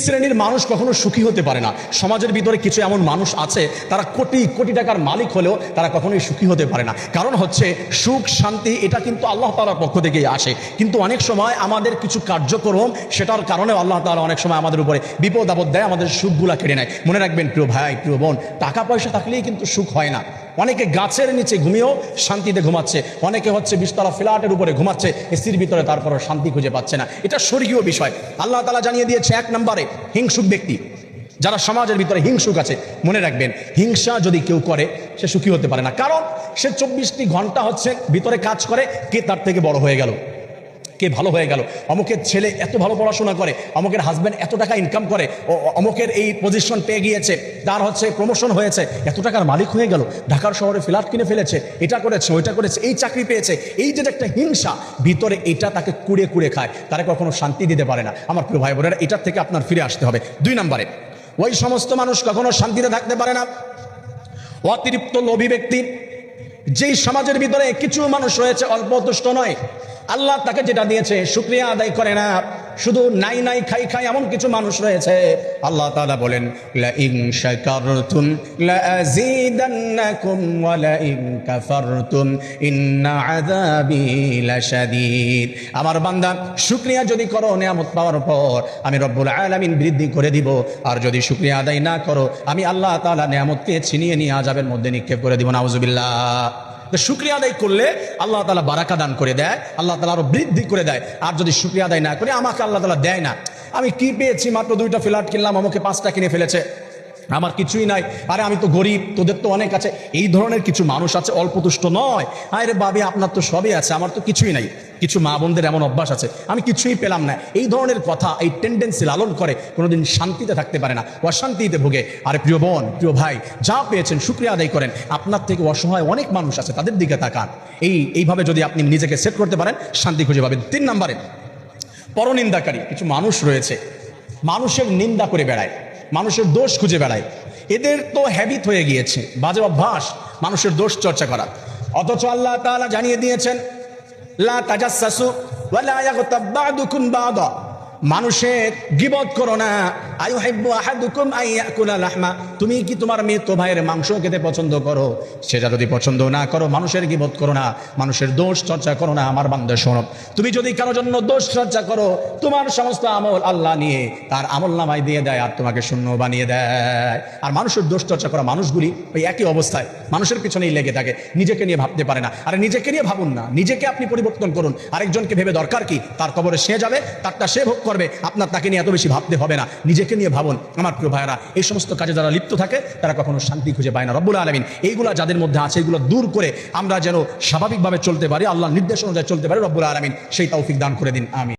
শ্রেণীর মানুষ কখনো সুখী হতে পারে না। সমাজের ভিতরে কিছু এমন মানুষ আছে, তারা কোটি কোটি টাকার মালিক হলেও তারা কখনোই সুখী হতে পারে না। কারণ হচ্ছে সুখ শান্তি এটা কিন্তু আল্লাহ তাআলার পক্ষ থেকেই আসে, কিন্তু অনেক সময় আমাদের কিছু কার্যক্রম সেটার কারণে আল্লাহ তাআলা অনেক সময় আমাদের উপরে বিপদ আপদ দেয়, আমাদের সুখগুলা কেড়ে নেয়। মনে রাখবেন প্রিয় ভাই প্রিয় বোন, টাকা পয়সা থাকলেই কিন্তু সুখ হয় না। অনেকে গাছের নিচে ঘুমিয়েও শান্তিতে ঘুমাচ্ছে, অনেকে হচ্ছে 20 তলা ফ্ল্যাটের উপরে ঘুমাচ্ছে এসির ভিতরে, তারপরও শান্তি খুঁজে পাচ্ছে না। এটা স্বর্গীয় বিষয়। আল্লাহ তাআলা জানিয়ে দিয়েছে 1 নম্বরে হিংসুক ব্যক্তি, যারা সমাজের ভিতরে হিংসুক আছে। মনে রাখবেন, হিংসা যদি কেউ করে সে সুখী হতে পারে না, কারণ সে 24টি ঘন্টা হচ্ছে ভিতরে কাজ করে, কে তার থেকে বড় হয়ে গেল, কে ভালো হয়ে গেল, অমুকের ছেলে এত ভালো পড়াশোনা করে, অমুকের হাজব্যান্ড এত টাকা ইনকাম করে, অমুকের এই পজিশন পেয়ে গিয়েছে, তার হচ্ছে প্রমোশন হয়েছে, এত টাকার মালিক হয়ে গেল, ঢাকার শহরে ফ্ল্যাট কিনে ফেলেছে, এটা করেছে ওইটা করেছে, এই চাকরি পেয়েছে। এই যে একটা হিংসা ভিতরে, এটা তাকে কুড়ে কুড়ে খায়, তারা কখনো শান্তি দিতে পারে না। আমার প্রিয় ভাই বোনেরা, এটার থেকে আপনার ফিরে আসতে হবে। 2 নম্বরে, ওই সমস্ত মানুষ কখনো শান্তিতে থাকতে পারে না অতিরিক্ত লোভী ব্যক্তি। যেই সমাজের ভিতরে কিছু মানুষ রয়েছে অল্প তুষ্ট নয়, আল্লাহ তাকে যেটা দিয়েছে শুকরিয়া আদায় করে না, শুধু নাই নাই খাই খাই, এমন কিছু মানুষ রয়েছে। আল্লাহ তাআলা বলেন, লা ইন শাকারতুম লা আযীদান্নাকুম ওয়া লা ইন কাফারতুম ইন্না আযাবি লাশাদীদ। আমার বান্দা, শুকরিয়া যদি করো নিয়ামত পাওয়ার পর, আমি রব্বুল আলামিন বৃদ্ধি করে দিব, আর যদি শুকরিয়া আদায় না করো, আমি আল্লাহ তাআলা নিয়ামতকে ছিনিয়ে নিয়ে আযাবের মধ্যে নিক্ষেপ করে দিব। নাউযুবিল্লাহ। শুকরিয়া আদায় করলে আল্লাহ তাআলা বারাকা দান করে দেয়, আল্লাহ তাআলা আরো বৃদ্ধি করে দেয়। আর যদি শুকরিয়া আদায় না করে, আমাকে আল্লাহ তাআলা দেয় না, আমি কি পেয়েছি, মাত্র 2টা ফ্ল্যাট কিনলাম, আমাকে 5টা কিনে ফেলেছে, আমার কিছুই নাই, আরে আমি তো গরিব, তোদের তো অনেক আছে। এই ধরনের কিছু মানুষ আছে, অল্প তুষ্ট নয়, আরে বাবা আপনার তো সবই আছে, আমার তো কিছুই নাই। কিছু মা বোনদের এমন অভ্যাস আছে, আমি কিছুই পেলাম না, এই ধরনের কথা, এই টেন্ডেন্সি লালন করে কোনোদিন শান্তিতে থাকতে পারে না, অশান্তিতে ভোগে। আরে প্রিয় বোন প্রিয় ভাই, যা পেয়েছেন শুকরিয়া আদায় করেন। আপনার থেকে অসহায় অনেক মানুষ আছে, তাদের দিকে তাকান। এইভাবে যদি আপনি নিজেকে সেট করতে পারেন, শান্তি খুঁজে পাবেন। 3 নম্বরে, পরনিন্দাকারী কিছু মানুষ রয়েছে, মানুষের নিন্দা করে বেড়ায়, মানুষের দোষ খুঁজে বেড়ায়। এদের তো হ্যাবিট হয়ে গিয়েছে, বাজে অভ্যাস মানুষের দোষ চর্চা করা। অথচ আল্লাহ তাআলা জানিয়ে দিয়েছেন, লা তাজাসসু ওয়া লা ইয়াগতাব বা'দুকুম বা'দা, মানুষের গীবত করো না। আইয়ুহিব্বু আহাদুকুম আন ইয়াকুলা লাহমা, তুমি কি তোমার মৃত ভাইয়ের মাংস খেতে পছন্দ করো? সেটা যদি পছন্দ না করো, মানুষের গীবত করো না, মানুষের দোষ চর্চা করো না। আমার বান্দা শোনো, তুমি যদি কারোর জন্য দোষ চর্চা করো, তোমার সমস্ত আমল আল্লাহ নিয়ে তার আমল নামায় দিয়ে দেয়, আর তোমাকে শূন্য বানিয়ে দেয়। আর মানুষের দোষ চর্চা করা মানুষগুলি ওই একই অবস্থায় মানুষের পিছনেই লেগে থাকে, নিজেকে নিয়ে ভাবতে পারে না। আর নিজেকে নিয়ে ভাবুন না, নিজেকে আপনি পরিবর্তন করুন। আরেকজনকে ভেবে দরকার কি? তার কবরে সে যাবে, তারটা সে ভোগ করবে, আপনার তাকে নিয়ে এত বেশি ভাবতে হবে না, নিজেকে নিয়ে ভাবুন। আমার প্রিয় ভাইরা, এই সমস্ত কাজে যারা লিপ্ত থাকে, তারা কখনো শান্তি খুঁজে পায় না। রব্বুল আলামিন এইগুলা যাদের মধ্যে আছে, এগুলো দূর করে আমরা যেন স্বাভাবিকভাবে চলতে পারি, আল্লাহর নির্দেশ অনুযায়ী চলতে পারি, রব্বুল আলামিন সেই তৌফিক দান করে দিন। আমিন।